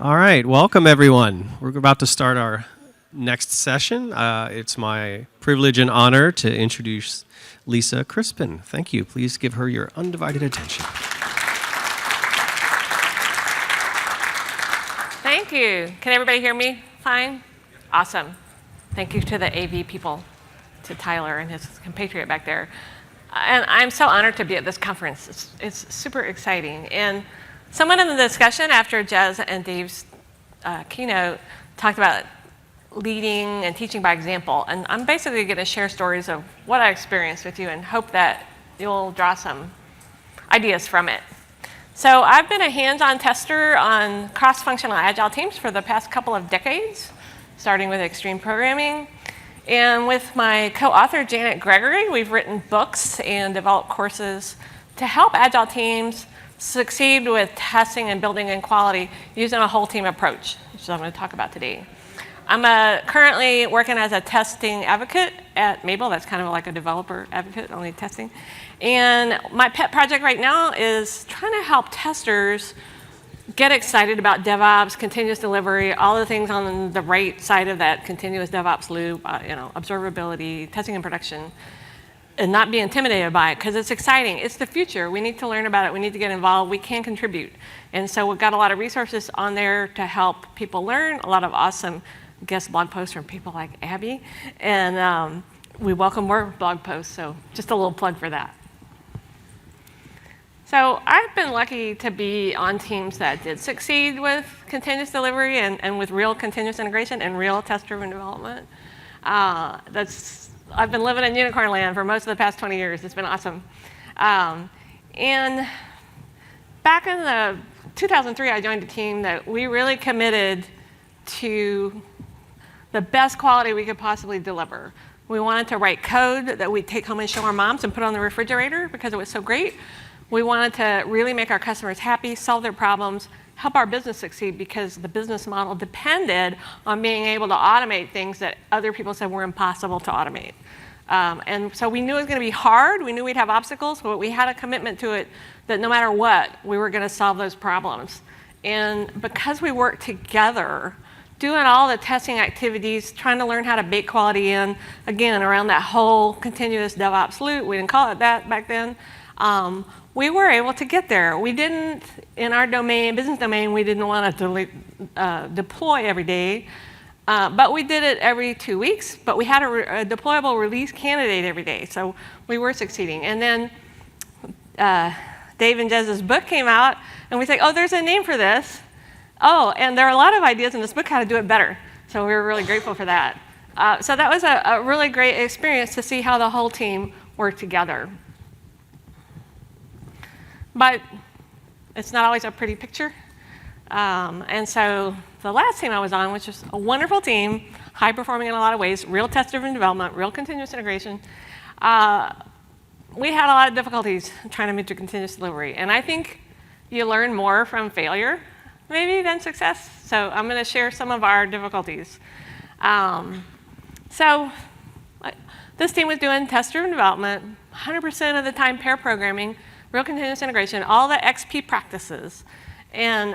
All right, welcome everyone. We're about to start our next session. It's my privilege and honor to introduce Lisa Crispin. Thank you. Please give her your undivided attention. Thank you. Can everybody hear me fine? Awesome. Thank you to the AV people, to Tyler and his compatriot back there. And I'm so honored to be at this conference. It's super exciting. And someone in the discussion after Jez and Dave's keynote talked about leading and teaching by example. And I'm basically going to share stories of what I experienced with you and hope that you'll draw some ideas from it. So I've been a hands-on tester on cross-functional agile teams for the past couple of decades, starting with extreme programming. And with my co-author, Janet Gregory, we've written books and developed courses to help agile teams succeed with testing and building in quality using a whole team approach, which I'm going to talk about today. I'm currently working as a testing advocate at Mabel. That's kind of like a developer advocate, only testing. And my pet project right now is trying to help testers get excited about DevOps, continuous delivery, all the things on the right side of that continuous DevOps loop, observability, testing and production, and not be intimidated by it because it's exciting. It's the future. We need to learn about it. We need to get involved. We can contribute. And so we've got a lot of resources on there to help people learn, a lot of awesome guest blog posts from people like Abby. And we welcome more blog posts, so just a little plug for that. So I've been lucky to be on teams that did succeed with continuous delivery and with real continuous integration and real test-driven development. I've been living in unicorn land for most of the past 20 years. It's been awesome. And back in 2003, I joined a team that we really committed to the best quality we could possibly deliver. We wanted to write code that we'd take home and show our moms and put on the refrigerator because it was so great. We wanted to really make our customers happy, solve their problems, help our business succeed because the business model depended on being able to automate things that other people said were impossible to automate. And so we knew it was going to be hard. We knew we'd have obstacles, but we had a commitment to it that no matter what, we were going to solve those problems. And because we worked together, doing all the testing activities, trying to learn how to bake quality in, again, around that whole continuous DevOps loop, we didn't call it that back then, we were able to get there. We didn't, in our domain, business domain, we didn't want to deploy every day, but we did it every 2 weeks, but we had a deployable release candidate every day, so we were succeeding. And then Dave and Jez's book came out, and we said, oh, there's a name for this. Oh, and there are a lot of ideas in this book how to do it better, so we were really grateful for that. So that was a really great experience to see how the whole team worked together. But it's not always a pretty picture. And so the last team I was on, which was a wonderful team, high performing in a lot of ways, real test-driven development, real continuous integration, we had a lot of difficulties trying to meet the continuous delivery. And I think you learn more from failure, maybe, than success. So I'm going to share some of our difficulties. So this team was doing test-driven development, 100% of the time pair programming, real continuous integration, all the XP practices. And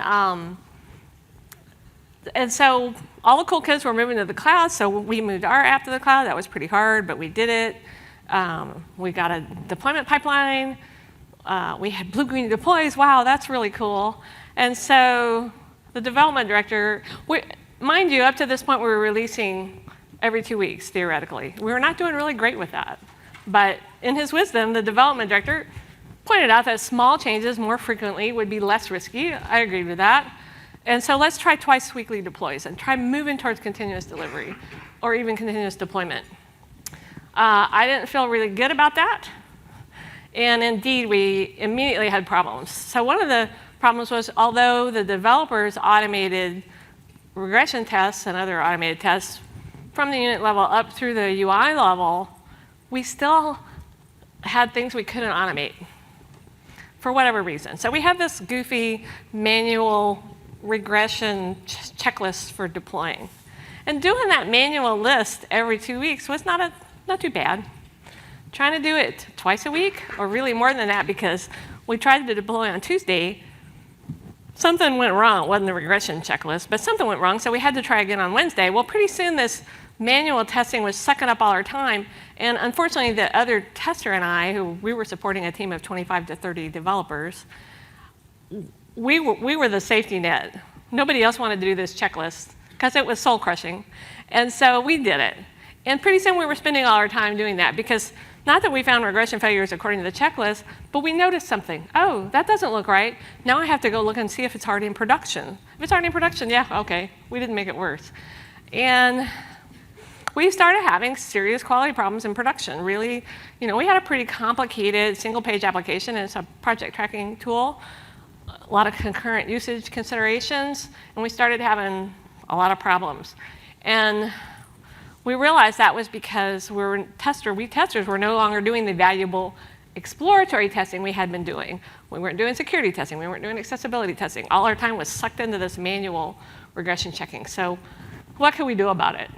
so all the cool kids were moving to the cloud, so we moved our app to the cloud. That was pretty hard, but we did it. We got a deployment pipeline. We had blue-green deploys. Wow, that's really cool. And so the development director, mind you, up to this point, we were releasing every 2 weeks, theoretically. We were not doing really great with that. But in his wisdom, the development director pointed out that small changes more frequently would be less risky. I agreed with that. And so let's try twice weekly deploys and try moving towards continuous delivery or even continuous deployment. I didn't feel really good about that. And indeed, we immediately had problems. So one of the problems was, although the developers automated regression tests and other automated tests from the unit level up through the UI level, we still had things we couldn't automate for whatever reason. So we had this goofy manual regression checklist for deploying. And doing that manual list every 2 weeks was not too bad. Trying to do it twice a week, or really more than that, because we tried to deploy on Tuesday, something went wrong. It wasn't the regression checklist, but something went wrong, so we had to try again on Wednesday. Well, pretty soon this manual testing was sucking up all our time, and unfortunately the other tester and I, who we were supporting a team of 25 to 30 developers, we were the safety net. Nobody else wanted to do this checklist because it was soul crushing, and so we did it. And pretty soon we were spending all our time doing that because not that we found regression failures according to the checklist, but we noticed something. Oh, that doesn't look right. Now I have to go look and see if it's already in production. If it's already in production, yeah, okay, we didn't make it worse. And we started having serious quality problems in production. Really, we had a pretty complicated single-page application, and it's a project tracking tool, a lot of concurrent usage considerations, and we started having a lot of problems. And we realized that was because we testers were no longer doing the valuable exploratory testing we had been doing. We weren't doing security testing. We weren't doing accessibility testing. All our time was sucked into this manual regression checking. So what can we do about it?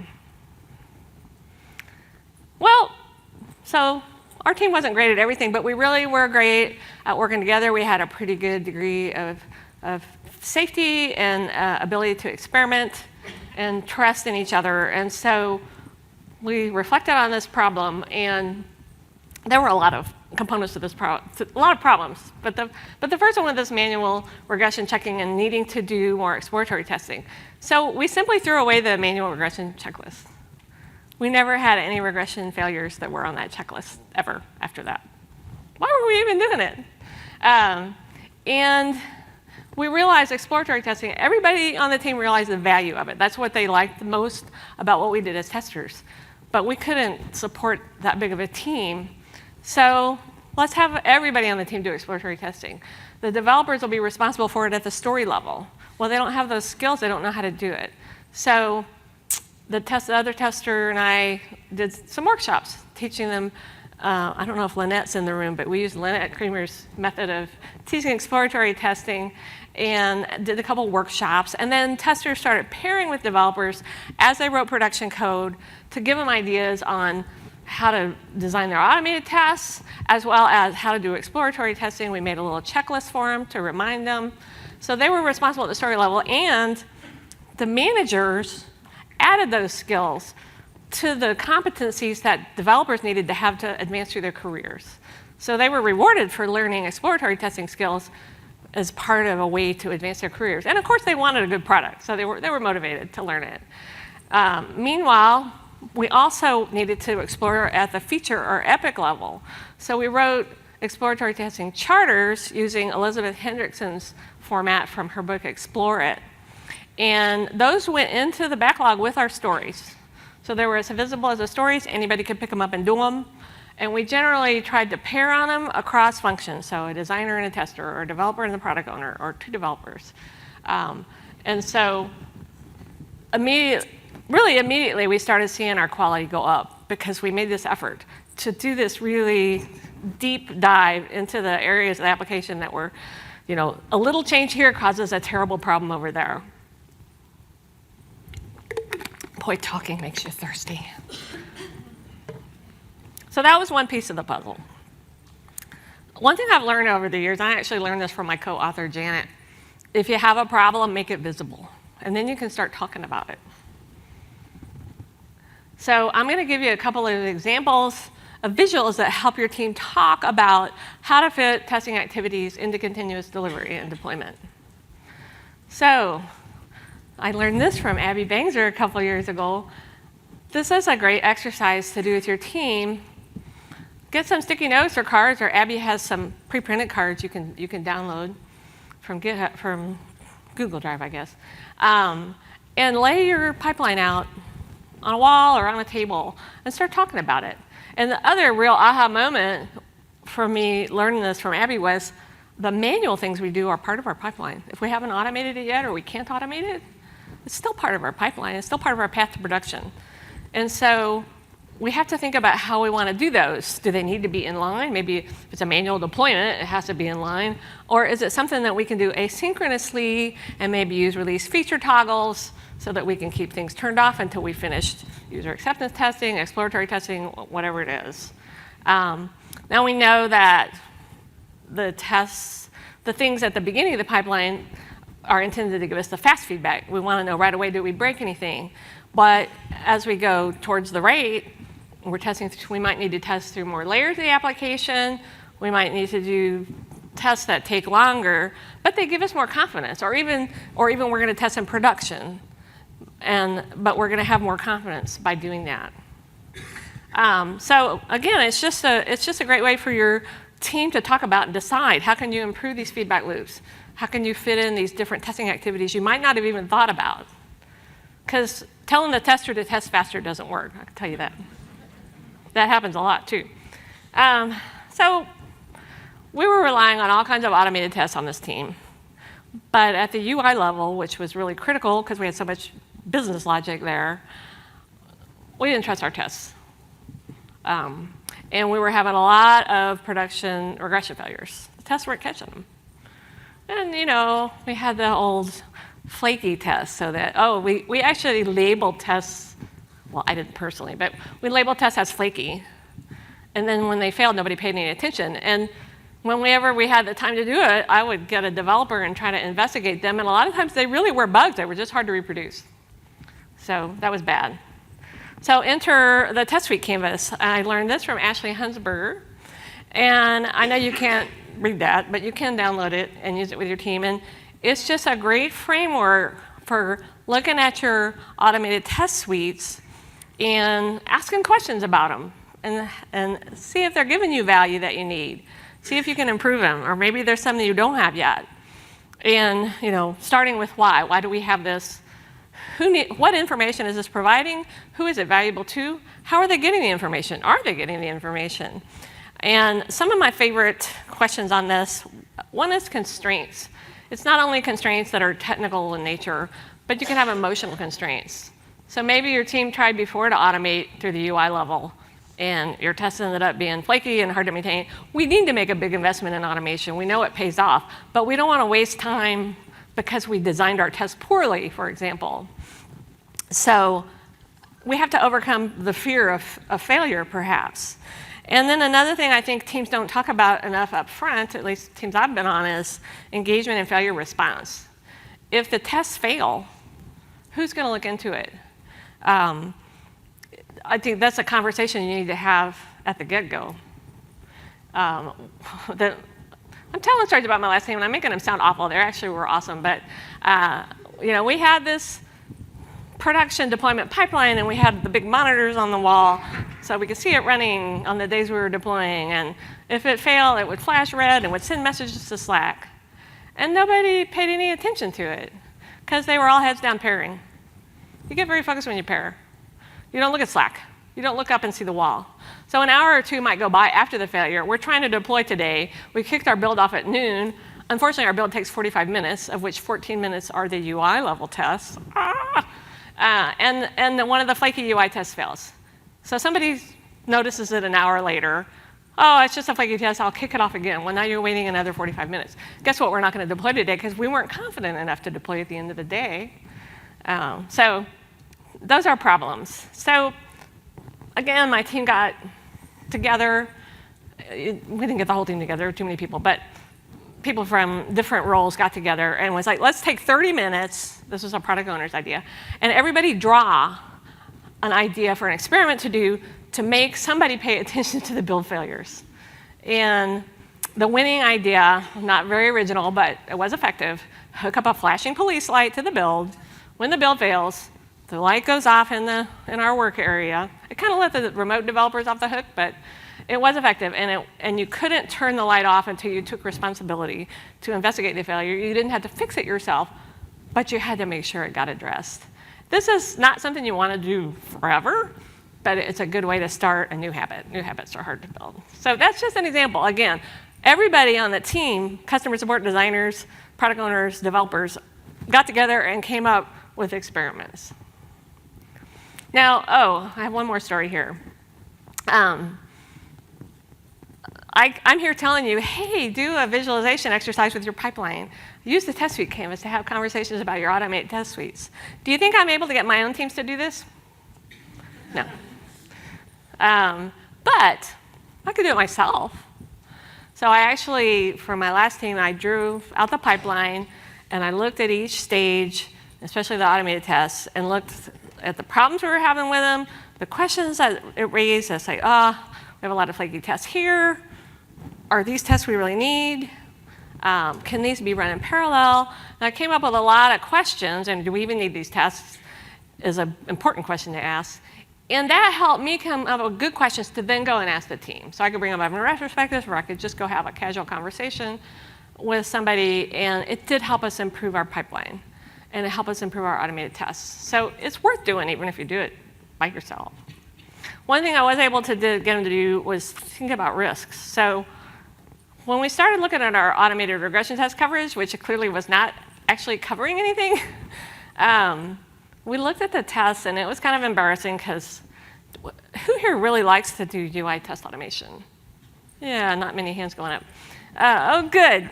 Well, so our team wasn't great at everything, but we really were great at working together. We had a pretty good degree of safety and ability to experiment and trust in each other. And so we reflected on this problem, and there were a lot of components to this problem, a lot of problems. But the first one was this manual regression checking and needing to do more exploratory testing. So we simply threw away the manual regression checklist. We never had any regression failures that were on that checklist ever after that. Why were we even doing it? And we realized exploratory testing, everybody on the team realized the value of it. That's what they liked the most about what we did as testers. But we couldn't support that big of a team. So let's have everybody on the team do exploratory testing. The developers will be responsible for it at the story level. Well, they don't have those skills. They don't know how to do it. So the other tester and I did some workshops teaching them. I don't know if Lynette's in the room, but we used Lynette Creamer's method of teaching exploratory testing and did a couple workshops. And then testers started pairing with developers as they wrote production code to give them ideas on how to design their automated tests, as well as how to do exploratory testing. We made a little checklist for them to remind them. So they were responsible at the story level, and the managers added those skills to the competencies that developers needed to have to advance through their careers. So they were rewarded for learning exploratory testing skills as part of a way to advance their careers. And of course, they wanted a good product, so they were motivated to learn it. Meanwhile, we also needed to explore at the feature or epic level. So we wrote exploratory testing charters using Elizabeth Hendrickson's format from her book, Explore It. And those went into the backlog with our stories. So they were as visible as the stories. Anybody could pick them up and do them. And we generally tried to pair on them across functions. So a designer and a tester, or a developer and the product owner, or two developers. And so immediately we started seeing our quality go up because we made this effort to do this really deep dive into the areas of the application that were, a little change here causes a terrible problem over there. Boy, talking makes you thirsty. So that was one piece of the puzzle. One thing I've learned over the years, I actually learned this from my co-author, Janet, if you have a problem, make it visible, and then you can start talking about it. So I'm going to give you a couple of examples of visuals that help your team talk about how to fit testing activities into continuous delivery and deployment. So I learned this from Abby Bangser a couple years ago. This is a great exercise to do with your team. Get some sticky notes or cards, or Abby has some pre-printed cards you can download from Google Drive, I guess. And lay your pipeline out on a wall or on a table and start talking about it. And the other real aha moment for me learning this from Abby was the manual things we do are part of our pipeline. If we haven't automated it yet or we can't automate it, it's still part of our pipeline. It's still part of our path to production. And so we have to think about how we want to do those. Do they need to be in line? Maybe if it's a manual deployment, it has to be in line. Or is it something that we can do asynchronously and maybe use release feature toggles so that we can keep things turned off until we finished user acceptance testing, exploratory testing, whatever it is. Now we know that the tests, the things at the beginning of the pipeline are intended to give us the fast feedback. We want to know right away, did we break anything? But as we go towards the rate, we might need to test through more layers of the application. We might need to do tests that take longer, but they give us more confidence. Or even we're going to test in production, but we're going to have more confidence by doing that. So again, it's just a great way for your team to talk about and decide how can you improve these feedback loops. How can you fit in these different testing activities you might not have even thought about? Because telling the tester to test faster doesn't work, I can tell you that. That happens a lot, too. So we were relying on all kinds of automated tests on this team. But at the UI level, which was really critical because we had so much business logic there, we didn't trust our tests. And we were having a lot of production regression failures. The tests weren't catching them. And, we had the old flaky test so that, we actually labeled tests, well, I didn't personally, but we labeled tests as flaky. And then when they failed, nobody paid any attention. And whenever we had the time to do it, I would get a developer and try to investigate them. And a lot of times they really were bugs. They were just hard to reproduce. So that was bad. So enter the test suite canvas. I learned this from Ashley Hunsberger. And I know you can't read that, but you can download it and use it with your team. And it's just a great framework for looking at your automated test suites and asking questions about them and see if they're giving you value that you need. See if you can improve them, or maybe there's something you don't have yet. And starting with why. Why do we have this? What information is this providing? Who is it valuable to? How are they getting the information? Are they getting the information? And some of my favorite questions on this, one is constraints. It's not only constraints that are technical in nature, but you can have emotional constraints. So maybe your team tried before to automate through the UI level, and your tests ended up being flaky and hard to maintain. We need to make a big investment in automation. We know it pays off, but we don't want to waste time because we designed our tests poorly, for example. So we have to overcome the fear of failure, perhaps. And then another thing I think teams don't talk about enough up front, at least teams I've been on, is engagement and failure response. If the tests fail, who's going to look into it? I think that's a conversation you need to have at the get-go. I'm telling stories about my last team, and I'm making them sound awful. They actually were awesome. But we had this production deployment pipeline, and we had the big monitors on the wall so we could see it running on the days we were deploying. And if it failed, it would flash red and would send messages to Slack. And nobody paid any attention to it because they were all heads down pairing. You get very focused when you pair. You don't look at Slack. You don't look up and see the wall. So an hour or two might go by after the failure. We're trying to deploy today. We kicked our build off at noon. Unfortunately, our build takes 45 minutes, of which 14 minutes are the UI level tests. And one of the flaky UI tests fails. So somebody notices it an hour later. Oh, it's just a flaky test. I'll kick it off again. Well, now you're waiting another 45 minutes. Guess what? We're not going to deploy today because we weren't confident enough to deploy at the end of the day. So those are problems. So again, my team got together. We didn't get the whole team together, too many people, but people from different roles got together and was like, let's take 30 minutes. This was a product owner's idea. And everybody draw an idea for an experiment to do to make somebody pay attention to the build failures. And the winning idea, not very original, but it was effective, hook up a flashing police light to the build. When the build fails, the light goes off in our work area. It kind of let the remote developers off the hook, but it was effective. And you couldn't turn the light off until you took responsibility to investigate the failure. You didn't have to fix it yourself, but you had to make sure it got addressed. This is not something you want to do forever, but it's a good way to start a new habit. New habits are hard to build. So that's just an example. Again, everybody on the team, customer support designers, product owners, developers, got together and came up with experiments. Now, I have one more story here. I'm here telling you, hey, do a visualization exercise with your pipeline. Use the test suite canvas to have conversations about your automated test suites. Do you think I'm able to get my own teams to do this? No. But I could do it myself. So I actually, for my last team, I drew out the pipeline And I looked at each stage, especially the automated tests, and looked at the problems we were having with them, the questions that it raised. I say, we have a lot of flaky tests here. Are these tests we really need? Can these be run in parallel? And I came up with a lot of questions, and do we even need these tests is an important question to ask. And that helped me come up with good questions to then go and ask the team. So I could bring them up in retrospective, or I could just go have a casual conversation with somebody, and it did help us improve our pipeline, and it helped us improve our automated tests. So it's worth doing, even if you do it by yourself. One thing I was able to get them to do was think about risks. So when we started looking at our automated regression test coverage, which clearly was not actually covering anything, we looked at the tests, and it was kind of embarrassing because who here really likes to do UI test automation? Yeah, not many hands going up. Oh, good.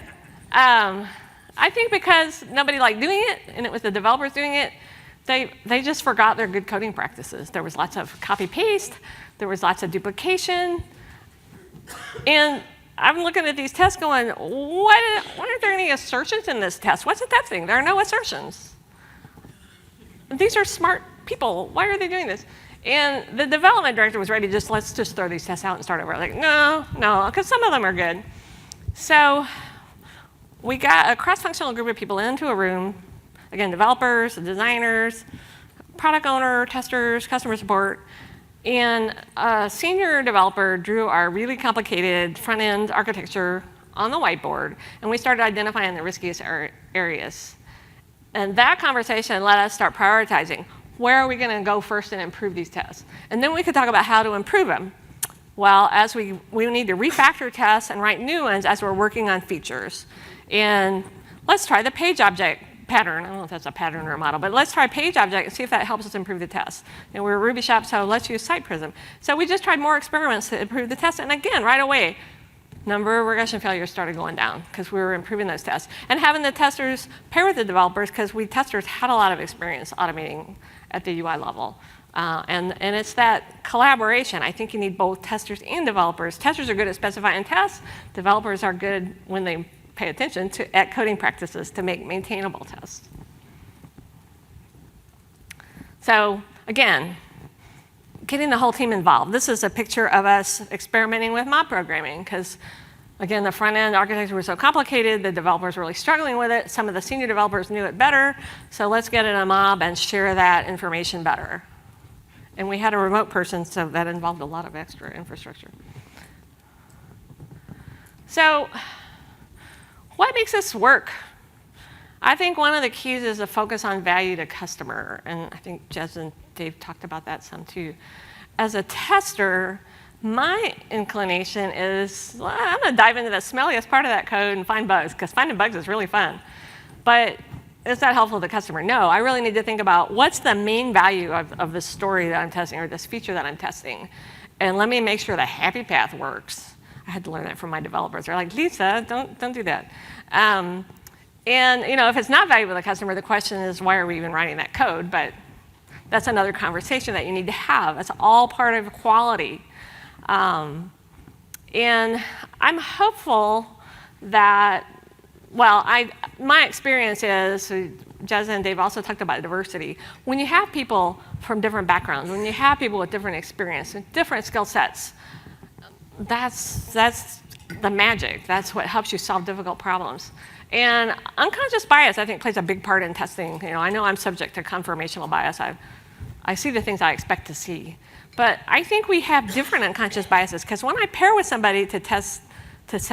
I think because nobody liked doing it, and it was the developers doing it, they just forgot their good coding practices. There was lots of copy-paste. There was lots of duplication. And I'm looking at these tests going, why aren't there any assertions in this test? What's the testing? There are no assertions. These are smart people. Why are they doing this? And the development director was ready to let's just throw these tests out and start over. Like, no, because some of them are good. So we got a cross-functional group of people into a room, again, developers, designers, product owner, testers, customer support, and a senior developer drew our really complicated front-end architecture on the whiteboard, and we started identifying the riskiest areas. And that conversation let us start prioritizing. Where are we going to go first and improve these tests? And then we could talk about how to improve them. Well, as we need to refactor tests and write new ones as we're working on features. And let's try the page object pattern. I don't know if that's a pattern or a model, but let's try page object and see if that helps us improve the test. And we're a Ruby shop, so let's use Site Prism. So we just tried more experiments to improve the test. And again, right away, number of regression failures started going down because we were improving those tests. And having the testers pair with the developers, because we testers had a lot of experience automating at the UI level. And it's that collaboration. I think you need both testers and developers. Testers are good at specifying tests. Developers are good when they pay attention at coding practices to make maintainable tests. So again, getting the whole team involved. This is a picture of us experimenting with mob programming because, again, the front-end architecture was so complicated, the developers were really struggling with it. Some of the senior developers knew it better, so let's get in a mob and share that information better. And we had a remote person, so that involved a lot of extra infrastructure. So what makes this work? I think one of the keys is a focus on value to customer, and I think Jez and Dave talked about that some too. As a tester, my inclination is, well, I'm going to dive into the smelliest part of that code and find bugs, because finding bugs is really fun. But is that helpful to the customer? No, I really need to think about what's the main value of this story that I'm testing or this feature that I'm testing. And let me make sure the happy path works. I had to learn that from my developers. They're like, Lisa, don't do that. And if it's not valuable to the customer, the question is, why are we even writing that code? But that's another conversation that you need to have. That's all part of quality. And I'm hopeful that, well, my experience is, Jez and Dave also talked about diversity. When you have people from different backgrounds, when you have people with different experience and different skill sets, that's the magic. That's what helps you solve difficult problems. And unconscious bias, I think, plays a big part in testing. I know I'm subject to confirmational bias. I see the things I expect to see. But I think we have different unconscious biases, because when I pair with somebody to test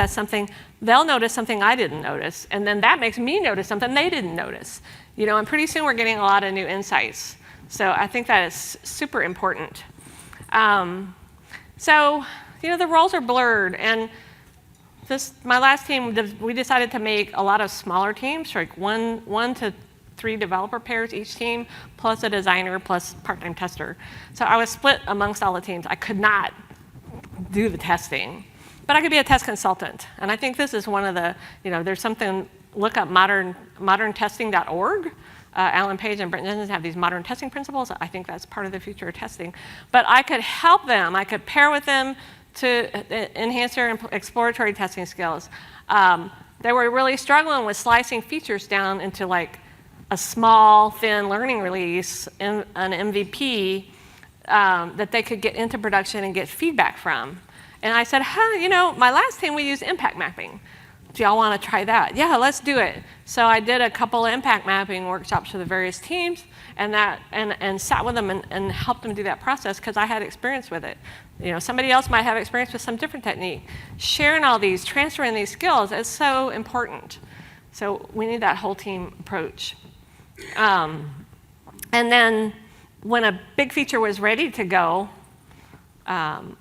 something, they'll notice something I didn't notice, and then that makes me notice something they didn't notice. And pretty soon we're getting a lot of new insights. So I think that is super important. The roles are blurred, and my last team, we decided to make a lot of smaller teams, like 1 to 3 developer pairs each team, plus a designer, plus part-time tester. So I was split amongst all the teams. I could not do the testing, but I could be a test consultant. And I think this is one of the, there's something, look up moderntesting.org. Alan Page and Brent Jensen have these modern testing principles. I think that's part of the future of testing. But I could help them. I could pair with them to enhance their exploratory testing skills. they were really struggling with slicing features down into like a small, thin learning release, an MVP, that they could get into production and get feedback from. And I said, my last team, we used impact mapping. Do y'all want to try that? Yeah, let's do it. So I did a couple of impact mapping workshops for the various teams and sat with them and helped them do that process because I had experience with it. Somebody else might have experience with some different technique. Sharing all these, transferring these skills is so important. So we need that whole team approach. And then when a big feature was ready to go,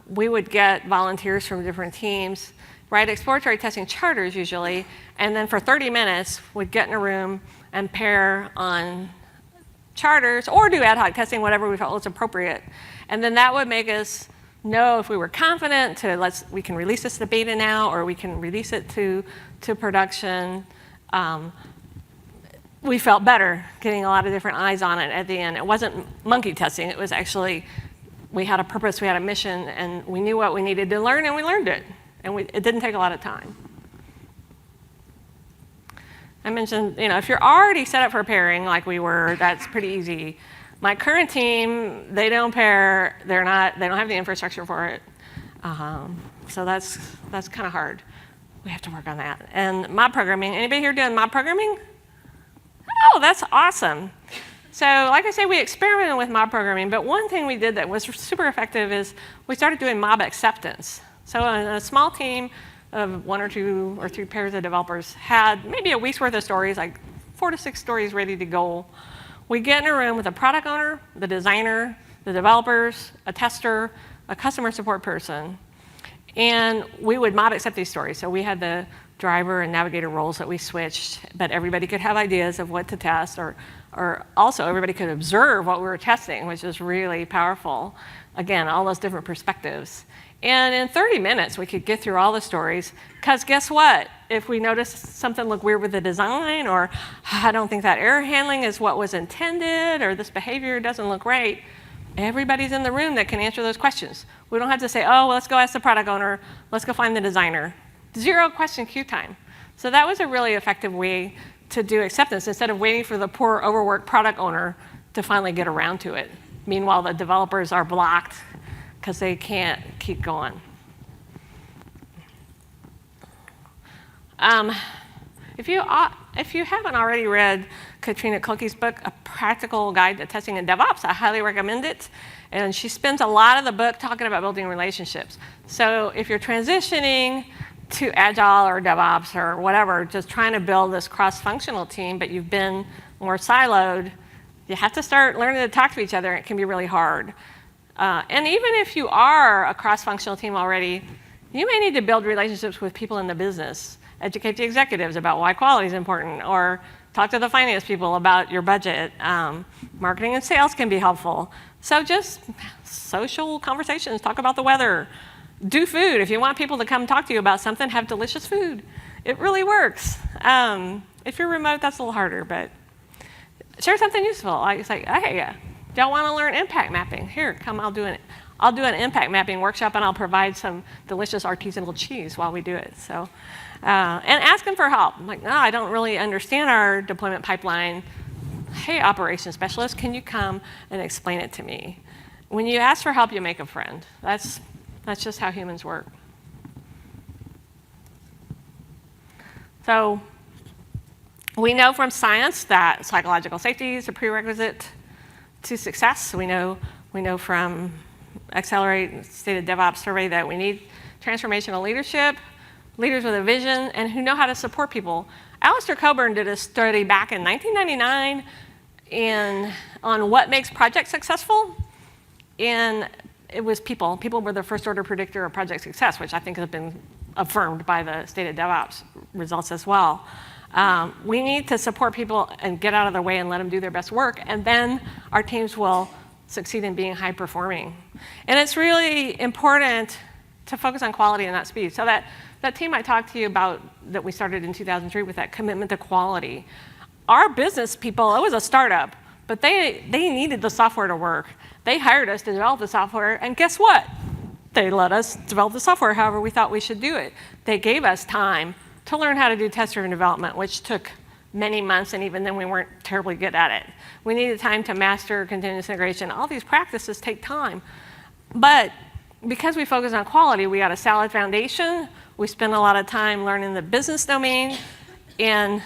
we would get volunteers from different teams, write exploratory testing charters usually, and then for 30 minutes, we'd get in a room and pair on charters or do ad hoc testing, whatever we felt was appropriate. And then that would make us know if we were confident we can release this to beta now, or we can release it to production. We felt better getting a lot of different eyes on it at the end. It wasn't monkey testing. It was actually, we had a purpose, we had a mission, and we knew what we needed to learn, and we learned it. And it didn't take a lot of time. I mentioned, if you're already set up for pairing like we were, that's pretty easy. My current team, they don't pair. They don't have the infrastructure for it. So that's kind of hard. We have to work on that. And mob programming. Anybody here doing mob programming? Oh, that's awesome. So like I say, we experimented with mob programming, but one thing we did that was super effective is we started doing mob acceptance. So a small team of 1 or 2 or 3 pairs of developers had maybe a week's worth of stories, like 4 to 6 stories ready to go. We get in a room with a product owner, the designer, the developers, a tester, a customer support person, and we would mob accept these stories. So we had the driver and navigator roles that we switched, but everybody could have ideas of what to test, or also everybody could observe what we were testing, which is really powerful. Again, all those different perspectives. And in 30 minutes, we could get through all the stories, because guess what? If we notice something look weird with the design, or I don't think that error handling is what was intended, or this behavior doesn't look right, everybody's in the room that can answer those questions. We don't have to say, oh, well, let's go ask the product owner, let's go find the designer. 0 question queue time. So that was a really effective way to do acceptance, instead of waiting for the poor, overworked product owner to finally get around to it. Meanwhile, the developers are blocked because they can't keep going. If you haven't already read Katrina Kluke's book, A Practical Guide to Testing in DevOps, I highly recommend it. And she spends a lot of the book talking about building relationships. So if you're transitioning to Agile or DevOps or whatever, just trying to build this cross-functional team, but you've been more siloed, you have to start learning to talk to each other. It can be really hard. And even if you are a cross-functional team already, you may need to build relationships with people in the business, educate the executives about why quality is important, or talk to the finance people about your budget. Marketing and sales can be helpful. So just social conversations, talk about the weather. Do food. If you want people to come talk to you about something, have delicious food. It really works. If you're remote, that's a little harder, but share something useful. Like, it's like, hey, do y'all want to learn impact mapping? Here, come, I'll do an impact mapping workshop, and I'll provide some delicious artisanal cheese while we do it. So, and ask them for help. I'm like, no, I don't really understand our deployment pipeline. Hey, operations specialist, can you come and explain it to me? When you ask for help, you make a friend. That's just how humans work. So we know from science that psychological safety is a prerequisite to success. We know from Accelerate Stated DevOps survey that we need transformational leadership, leaders with a vision, and who know how to support people. Alistair Coburn did a study back in 1999 on what makes projects successful, and it was people. People were the first order predictor of project success, which I think has been affirmed by the Stated DevOps results as well. We need to support people and get out of their way and let them do their best work, and then our teams will succeed in being high performing. And it's really important to focus on quality and not speed. So that team I talked to you about that we started in 2003 with that commitment to quality, our business people, it was a startup, but they needed the software to work. They hired us to develop the software, and guess what? They let us develop the software however we thought we should do it. They gave us time to learn how to do test-driven development, which took many months, and even then we weren't terribly good at it. We needed time to master continuous integration. All these practices take time. But because we focus on quality, we got a solid foundation. We spent a lot of time learning the business domain, and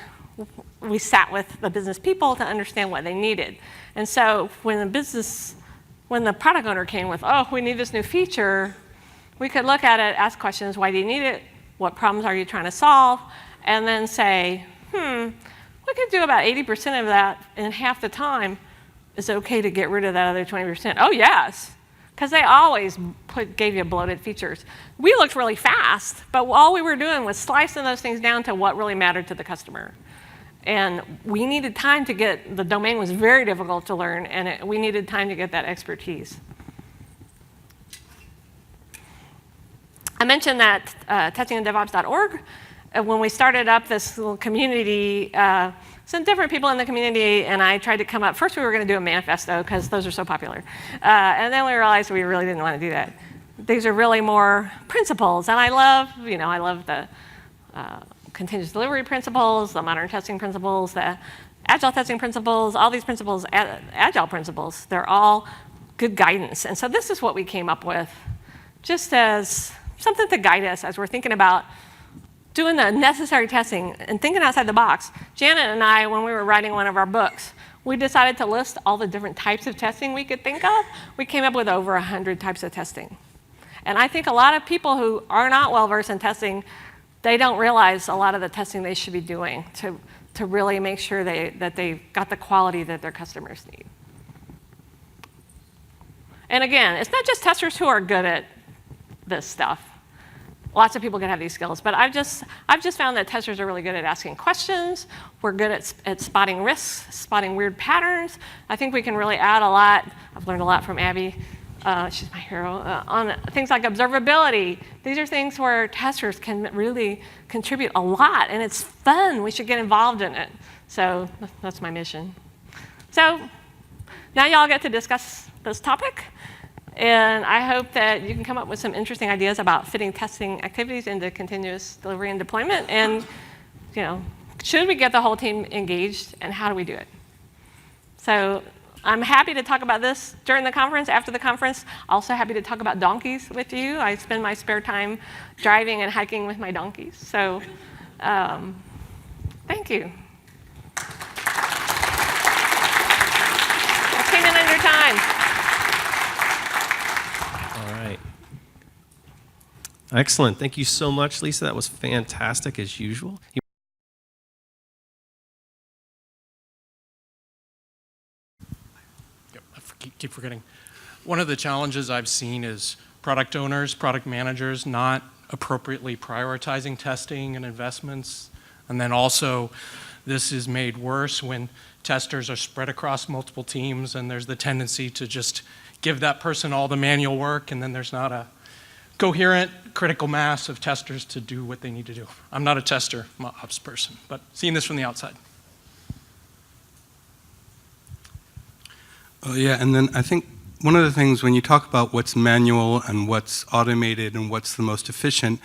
we sat with the business people to understand what they needed. And so when the product owner came with, oh, we need this new feature, we could look at it, ask questions, why do you need it? What problems are you trying to solve? And then say, we could do about 80% of that in half the time. Is it okay to get rid of that other 20%? Oh, yes, because they always gave you bloated features. We looked really fast, but all we were doing was slicing those things down to what really mattered to the customer. And we needed time to get, the domain was very difficult to learn, and we needed time to get that expertise. I mentioned that testinganddevops.org. When we started up this little community, some different people in the community, and I tried to come up. First, we were going to do a manifesto because those are so popular. And then we realized we really didn't want to do that. These are really more principles. And I love the continuous delivery principles, the modern testing principles, the agile testing principles, all these principles, agile principles. They're all good guidance. And so this is what we came up with, just as something to guide us as we're thinking about doing the necessary testing and thinking outside the box. Janet and I, when we were writing one of our books, we decided to list all the different types of testing we could think of. We came up with over 100 types of testing. And I think a lot of people who are not well-versed in testing, they don't realize a lot of the testing they should be doing to really make sure that they've got the quality that their customers need. And again, it's not just testers who are good at this stuff. Lots of people can have these skills, but I've just found that testers are really good at asking questions. We're good at spotting risks, spotting weird patterns. I think we can really add a lot. I've learned a lot from Abby. She's my hero. On things like observability. These are things where testers can really contribute a lot, and it's fun. We should get involved in it. So that's my mission. So now y'all get to discuss this topic. And I hope that you can come up with some interesting ideas about fitting testing activities into continuous delivery and deployment. And, should we get the whole team engaged, and how do we do it? So I'm happy to talk about this during the conference, after the conference. Also happy to talk about donkeys with you. I spend my spare time driving and hiking with my donkeys. So thank you. I came in under time. All right. Excellent. Thank you so much, Lisa. That was fantastic as usual. Yep, I keep forgetting. One of the challenges I've seen is product owners, product managers not appropriately prioritizing testing and investments. And then also, this is made worse when testers are spread across multiple teams, and there's the tendency to just give that person all the manual work, and then there's not a coherent critical mass of testers to do what they need to do. I'm not a tester, I'm an ops person, but seeing this from the outside. Yeah, and then I think one of the things when you talk about what's manual and what's automated and what's the most efficient,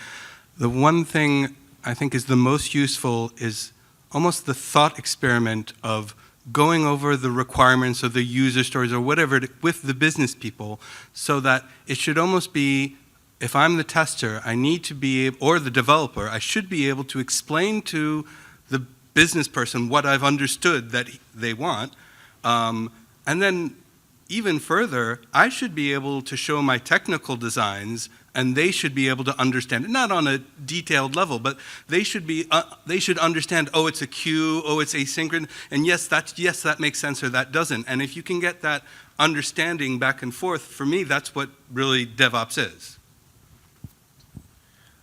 the one thing I think is the most useful is almost the thought experiment of going over the requirements of the user stories or whatever with the business people, so that it should almost be, if I'm the tester, I need to be able, or the developer, I should be able to explain to the business person what I've understood that they want. And then even further, I should be able to show my technical designs, and they should be able to understand it, not on a detailed level, but they should understand, oh, it's a queue, oh, it's asynchronous, and yes, that makes sense, or that doesn't. And if you can get that understanding back and forth, for me, that's what really DevOps is.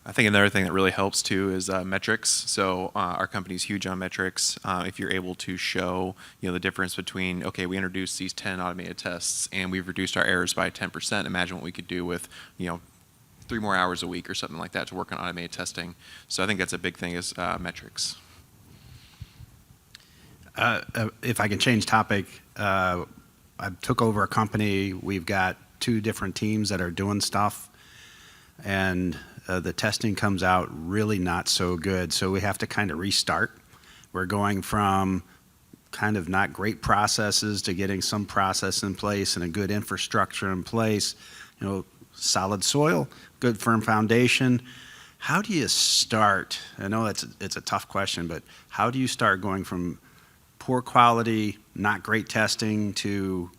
I think another thing that really helps too is metrics. So our company's huge on metrics. If you're able to show the difference between, okay, we introduced these 10 automated tests and we've reduced our errors by 10%. Imagine what we could do with 3 more hours a week or something like that to work on automated testing. So I think that's a big thing is metrics. If I can change topic, I took over a company. We've got 2 different teams that are doing stuff, and the testing comes out really not so good. So we have to kind of restart. We're going from kind of not great processes to getting some process in place and a good infrastructure in place, solid soil, good firm foundation. How do you start? I know it's a tough question, but how do you start going from poor quality, not great testing to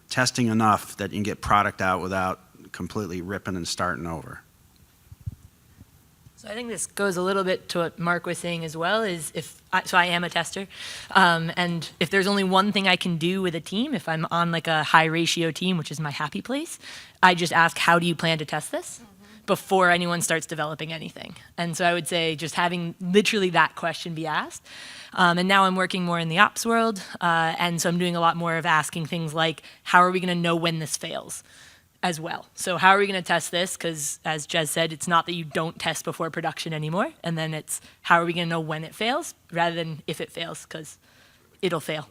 testing enough that you can get product out without completely ripping and starting over? So I think this goes a little bit to what Mark was saying as well, is so I am a tester, and if there's only one thing I can do with a team, if I'm on like a high ratio team, which is my happy place, I just ask, how do you plan to test this? Before anyone starts developing anything. And so I would say just having literally that question be asked. And now I'm working more in the ops world, and so I'm doing a lot more of asking things like, how are we going to know when this fails as well? So how are we going to test this? Because as Jez said, it's not that you don't test before production anymore, and then it's how are we going to know when it fails rather than if it fails, because it'll fail.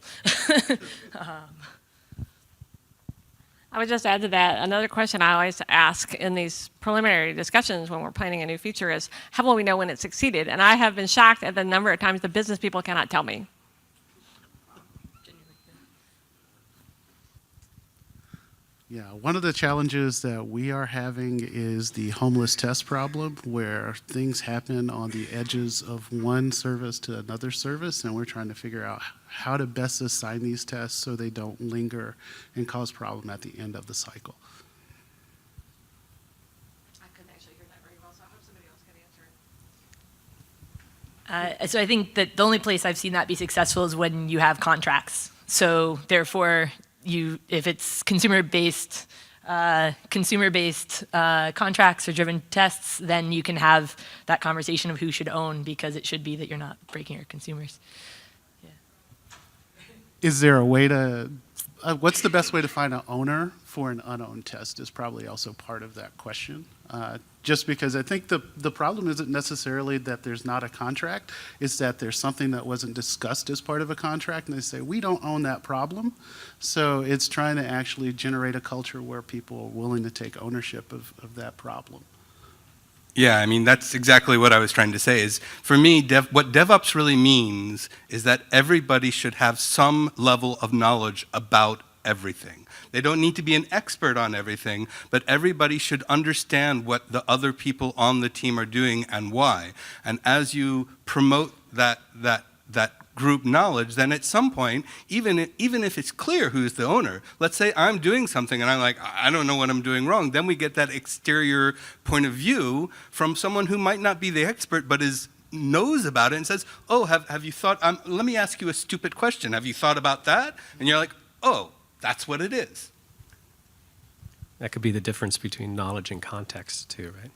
I would just add to that, another question I always ask in these preliminary discussions when we're planning a new feature is, how will we know when it succeeded? And I have been shocked at the number of times the business people cannot tell me. Yeah, one of the challenges that we are having is the homeless test problem, where things happen on the edges of one service to another service, and we're trying to figure out how to best assign these tests so they don't linger and cause problem at the end of the cycle. I couldn't actually hear that very well, so I hope somebody else can answer. So I think that the only place I've seen that be successful is when you have contracts. So therefore, if it's consumer-based contracts or driven tests, then you can have that conversation of who should own, because it should be that you're not breaking your consumers. Yeah. Is there a way to, what's the best way to find an owner for an unowned test is probably also part of that question. Just because I think the problem isn't necessarily that there's not a contract, it's that there's something that wasn't discussed as part of a contract, and they say, we don't own that problem. So it's trying to actually generate a culture where people are willing to take ownership of that problem. Yeah, I mean, that's exactly what I was trying to say is, for me, what DevOps really means is that everybody should have some level of knowledge about everything. They don't need to be an expert on everything, but everybody should understand what the other people on the team are doing and why. And as you promote that group knowledge, then at some point, even if it's clear who's the owner, let's say I'm doing something and I'm like, I don't know what I'm doing wrong, then we get that exterior point of view from someone who might not be the expert, but knows about it and says, oh, have you thought, let me ask you a stupid question. Have you thought about that? And you're like, oh, that's what it is. That could be the difference between knowledge and context too, right?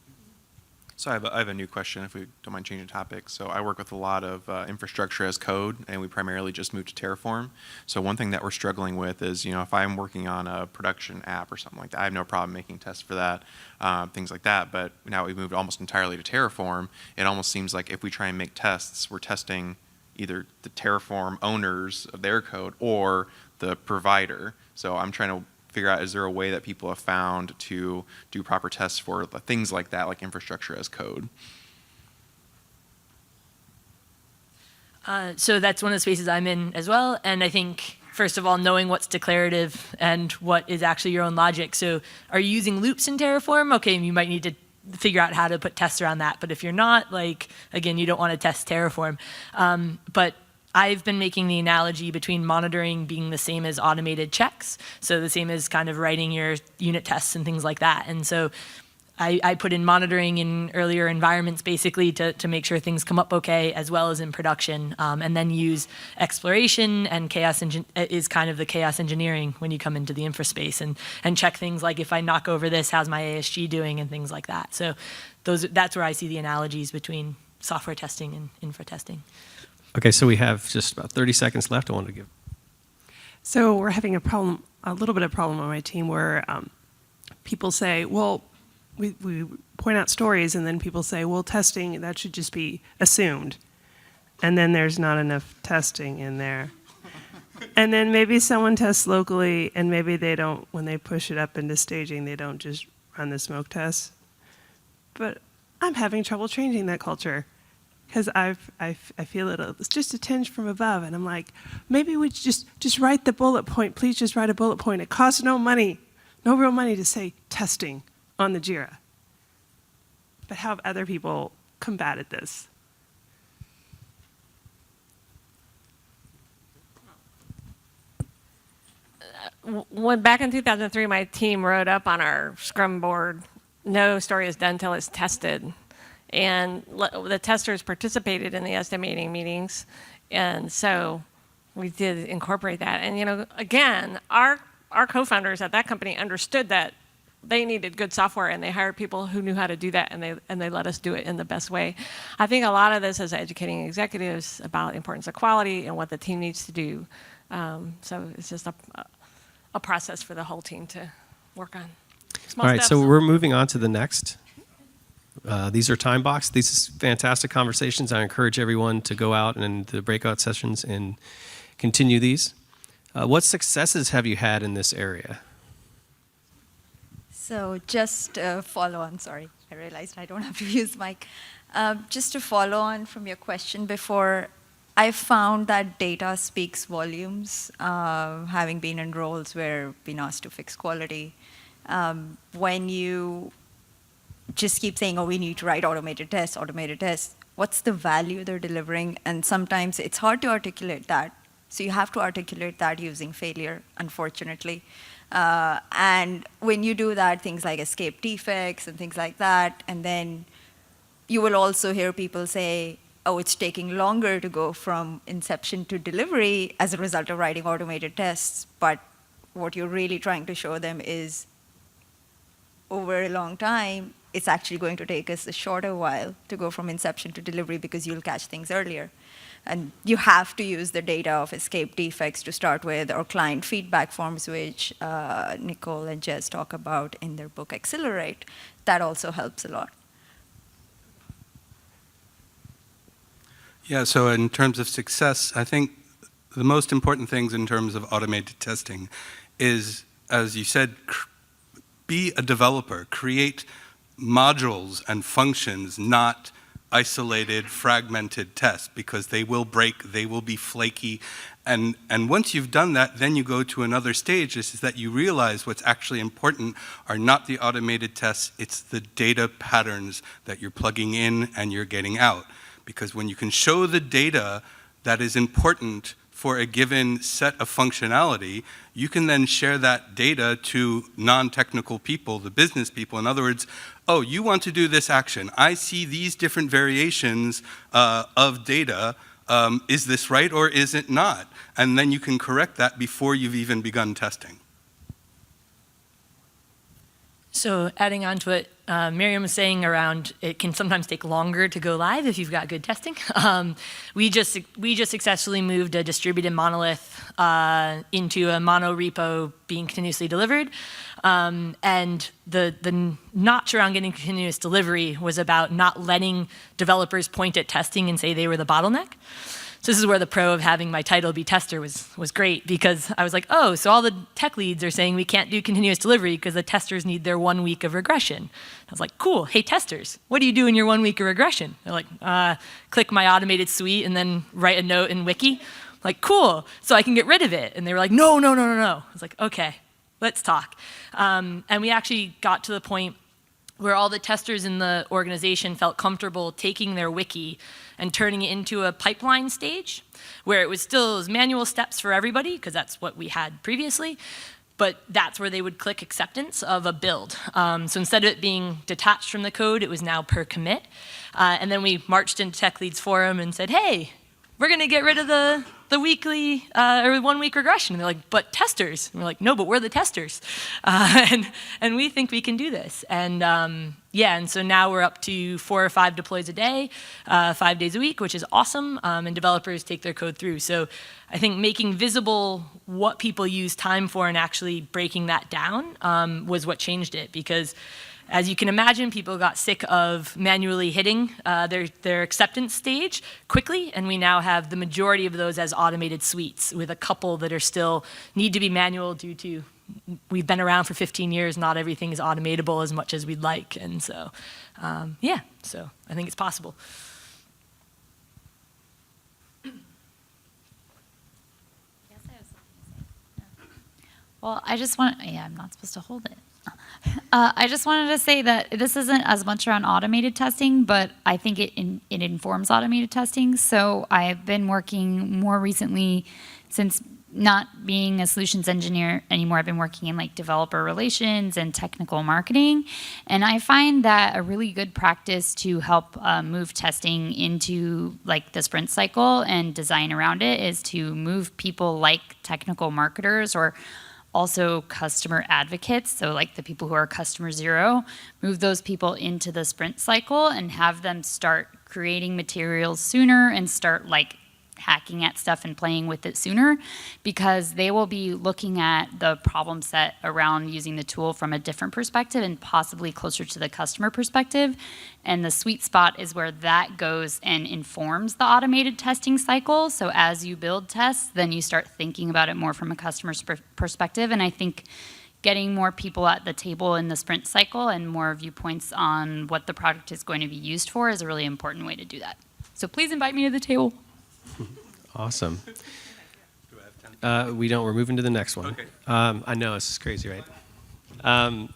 So I have a new question, if we don't mind changing topics. So I work with a lot of infrastructure as code, and we primarily just moved to Terraform. So one thing that we're struggling with is, if I'm working on a production app or something like that, I have no problem making tests for that, things like that. But now we've moved almost entirely to Terraform. It almost seems like if we try and make tests, we're testing either the Terraform owners of their code or the provider. So I'm trying to figure out, is there a way that people have found to do proper tests for things like that, like infrastructure as code? So that's one of the spaces I'm in as well. And I think, first of all, knowing what's declarative and what is actually your own logic. So are you using loops in Terraform? Okay, you might need to figure out how to put tests around that. But if you're not, again, you don't want to test Terraform. But I've been making the analogy between monitoring being the same as automated checks. So the same as kind of writing your unit tests and things like that. And so I put in monitoring in earlier environments basically to make sure things come up okay, as well as in production, and then use exploration and chaos is kind of the chaos engineering when you come into the infra space, and check things like, if I knock over this, how's my ASG doing, and things like that. So that's where I see the analogies between software testing and infra testing. Okay, so we have just about 30 seconds left. I wanted to give. So we're having a little bit of problem on my team where people say, well, we point out stories, and then people say, well, testing, that should just be assumed. And then there's not enough testing in there. And then maybe someone tests locally, and maybe they don't, when they push it up into staging, they don't just run the smoke tests. But I'm having trouble changing that culture because I feel it's just a tinge from above, and I'm like, maybe we just write the bullet point. Please just write a bullet point. It costs no money, no real money to say testing on the Jira. But how have other people combated this? When back in 2003, my team wrote up on our Scrum board, no story is done till it's tested. And the testers participated in the estimating meetings. And so we did incorporate that. And, again, our co-founders at that company understood that they needed good software, and they hired people who knew how to do that, and they let us do it in the best way. I think a lot of this is educating executives about the importance of quality and what the team needs to do. So it's just a process for the whole team to work on. Small All right, steps. so we're moving on to the next. These are time boxed. These are fantastic conversations. I encourage everyone to go out and the breakout sessions and continue these. What successes have you had in this area? So just follow on, sorry, I realized I don't have to use mic. Just to follow on from your question before, I found that data speaks volumes, having been in roles where I've been asked to fix quality. When you just keep saying, oh, we need to write automated tests, what's the value they're delivering? And sometimes it's hard to articulate that. So you have to articulate that using failure, unfortunately. And when you do that, things like escape defects and things like that, and then you will also hear people say, oh, it's taking longer to go from inception to delivery as a result of writing automated tests. But what you're really trying to show them is over a long time, it's actually going to take us a shorter while to go from inception to delivery because you'll catch things earlier. And you have to use the data of escape defects to start with, or client feedback forms, which Nicole and Jez talk about in their book Accelerate. That also helps a lot. Yeah, so in terms of success, I think the most important things in terms of automated testing is, as you said, be a developer. Create modules and functions, not isolated, fragmented tests, because they will break, they will be flaky. And once you've done that, then you go to another stage, is that you realize what's actually important are not the automated tests, it's the data patterns that you're plugging in and you're getting out. Because when you can show the data that is important for a given set of functionality, you can then share that data to non-technical people, the business people. In other words, oh, you want to do this action. I see these different variations of data. Is this right or is it not? And then you can correct that before you've even begun testing. So adding on to what Miriam was saying around it can sometimes take longer to go live if you've got good testing. We just successfully moved a distributed monolith into a mono repo being continuously delivered. And the notch around getting continuous delivery was about not letting developers point at testing and say they were the bottleneck. So this is where the pro of having my title be tester was great, because I was like, oh, so all the tech leads are saying we can't do continuous delivery because the testers need their 1 week of regression. I was like, cool, hey testers, what do you do in your 1 week of regression? They're like, click my automated suite and then write a note in Wiki. Like, cool, so I can get rid of it. And they were like, no. I was like, okay, let's talk. And we actually got to the point where all the testers in the organization felt comfortable taking their wiki and turning it into a pipeline stage, where it was still manual steps for everybody, because that's what we had previously, but that's where they would click acceptance of a build. So instead of it being detached from the code, it was now per commit. And then we marched into Tech Leads Forum and said, hey, we're gonna get rid of the weekly or 1 week regression. And they're like, but testers. And we're like, no, but we're the testers. And we think we can do this. And and so now we're up to 4 or 5 deploys a day, 5 days a week, which is awesome. And developers take their code through. So I think making visible what people use time for and actually breaking that down was what changed it, because as you can imagine, people got sick of manually hitting their acceptance stage quickly, and we now have the majority of those as automated suites, with a couple that are still need to be manual due to we've been around for 15 years. Not everything is automatable as much as we'd like. And so, yeah, so I think it's possible. Well, I just want, yeah, I'm not supposed to hold it. I just wanted to say that this isn't as much around automated testing, but I think it informs automated testing. So I've been working more recently, since not being a solutions engineer anymore, I've been working in like developer relations and technical marketing. And I find that a really good practice to help move testing into like the sprint cycle and design around it is to move people like technical marketers or also customer advocates, so like the people who are customer zero, move those people into the sprint cycle and have them start creating materials sooner and start like hacking at stuff and playing with it sooner, because they will be looking at the problem set around using the tool from a different perspective and possibly closer to the customer perspective. And the sweet spot is where that goes and informs the automated testing cycle. So as you build tests, then you start thinking about it more from a customer's perspective. And I think getting more people at the table in the sprint cycle and more viewpoints on what the product is going to be used for is a really important way to do that. So please invite me to the table. Awesome. We don't. We're moving to the next one. Okay. I know, this is crazy, right?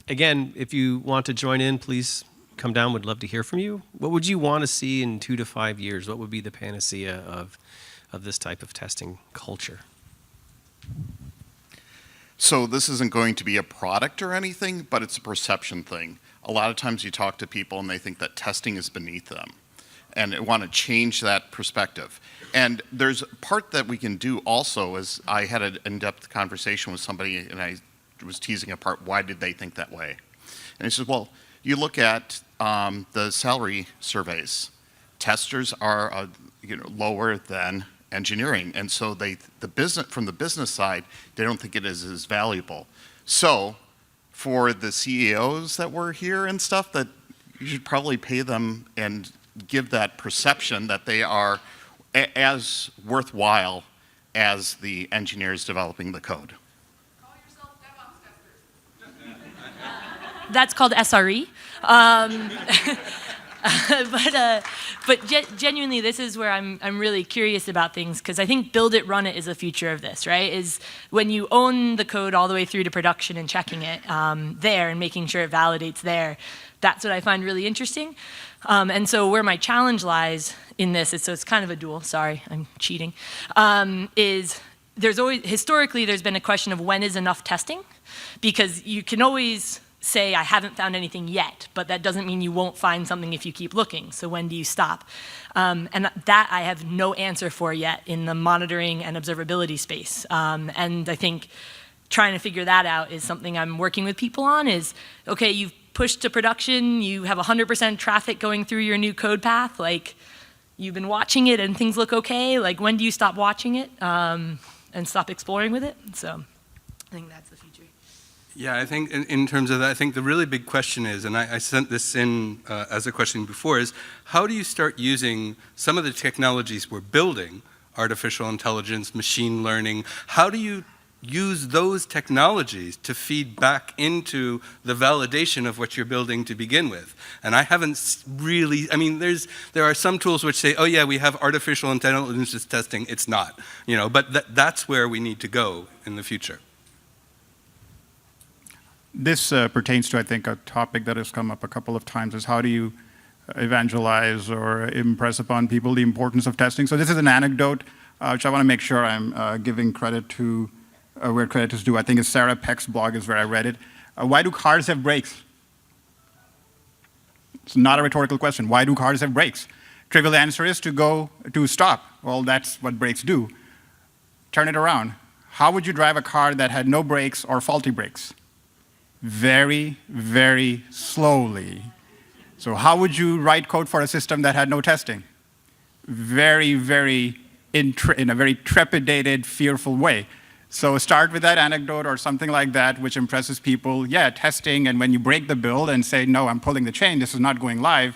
Again, if you want to join in, please come down. We'd love to hear from you. What would you want to see in 2 to 5 years? What would be the panacea of this type of testing culture? So this isn't going to be a product or anything, but it's a perception thing. A lot of times you talk to people and they think that testing is beneath them, and want to change that perspective. And there's a part that we can do also is I had an in-depth conversation with somebody and I was teasing apart why did they think that way. And he says, well, you look at the salary surveys. Testers are lower than engineering, and so from the business side, they don't think it is as valuable. So for the CEOs that were here and stuff, that you should probably pay them and give that perception that they are as worthwhile as the engineers developing the code. Call yourself DevOps testers. That's called SRE. But genuinely, this is where I'm really curious about things, because I think build it, run it is the future of this, right? Is when you own the code all the way through to production and checking it there and making sure it validates there. That's what I find really interesting. And so where my challenge lies in this is, so it's kind of a duel, sorry, I'm cheating, is historically there's been a question of when is enough testing, because you can always say, I haven't found anything yet, but that doesn't mean you won't find something if you keep looking. So when do you stop? And that I have no answer for yet in the monitoring and observability space. And I think trying to figure that out is something I'm working with people on is, okay, you've pushed to production, you have 100% traffic going through your new code path, like you've been watching it and things look okay, like when do you stop watching it and stop exploring with it? So I think that's the future. Yeah, I think in terms of that, I think the really big question is, and I sent this in as a question before, is how do you start using some of the technologies we're building, artificial intelligence, machine learning, how do you use those technologies to feed back into the validation of what you're building to begin with? And I haven't really, I mean, there are some tools which say, oh yeah, we have artificial intelligence testing. It's not, but that's where we need to go in the future. This pertains to, I think, a topic that has come up a couple of times, is how do you evangelize or impress upon people the importance of testing. So this is an anecdote, which I want to make sure I'm giving credit to where credit is due. I think it's Sarah Peck's blog is where I read it. Why do cars have brakes? It's not a rhetorical question. Why do cars have brakes? Trivial answer is to stop. Well, that's what brakes do. Turn it around. How would you drive a car that had no brakes or faulty brakes? Very, very slowly. So how would you write code for a system that had no testing? Very, very, in a very trepidated, fearful way. So start with that anecdote or something like that, which impresses people. Yeah, testing, and when you break the build and say, no, I'm pulling the chain, this is not going live,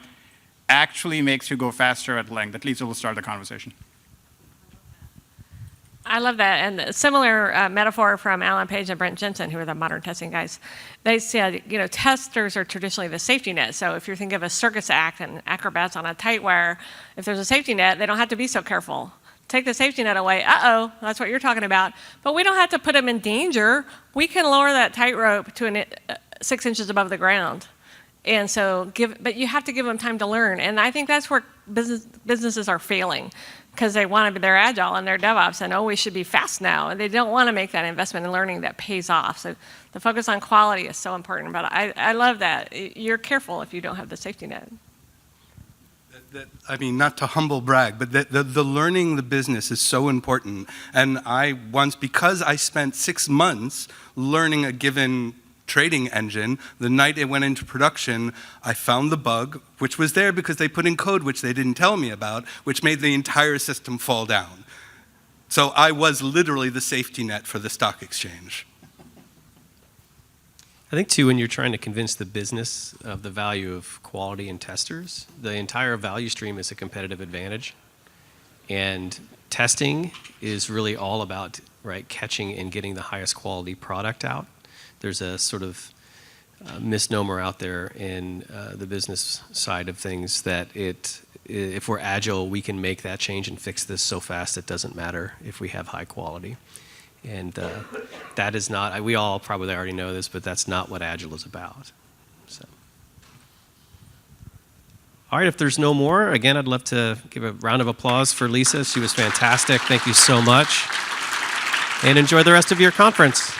actually makes you go faster at length. At least it will start the conversation. I love that. And a similar metaphor from Alan Page and Brent Jensen, who are the modern testing guys. They said, testers are traditionally the safety net. So if you think of a circus act and acrobats on a tight wire, if there's a safety net, they don't have to be so careful. Take the safety net away, that's what you're talking about. But we don't have to put them in danger. We can lower that tightrope to 6 inches above the ground. And so, but you have to give them time to learn. And I think that's where businesses are failing, because they want to be, they're agile and they're DevOps and we should be fast now. And they don't want to make that investment in learning that pays off. So the focus on quality is so important. But I love that. You're careful if you don't have the safety net. I mean, not to humble brag, but the learning the business is so important. And because I spent 6 months learning a given trading engine, the night it went into production, I found the bug, which was there because they put in code which they didn't tell me about, which made the entire system fall down. So I was literally the safety net for the stock exchange. I think, too, when you're trying to convince the business of the value of quality and testers, the entire value stream is a competitive advantage. And testing is really all about, catching and getting the highest quality product out. There's a sort of misnomer out there in the business side of things that if we're agile, we can make that change and fix this so fast it doesn't matter if we have high quality. And that is not, we all probably already know this, but that's not what Agile is about. So. All right, if there's no more, again, I'd love to give a round of applause for Lisa. She was fantastic. Thank you so much. And enjoy the rest of your conference.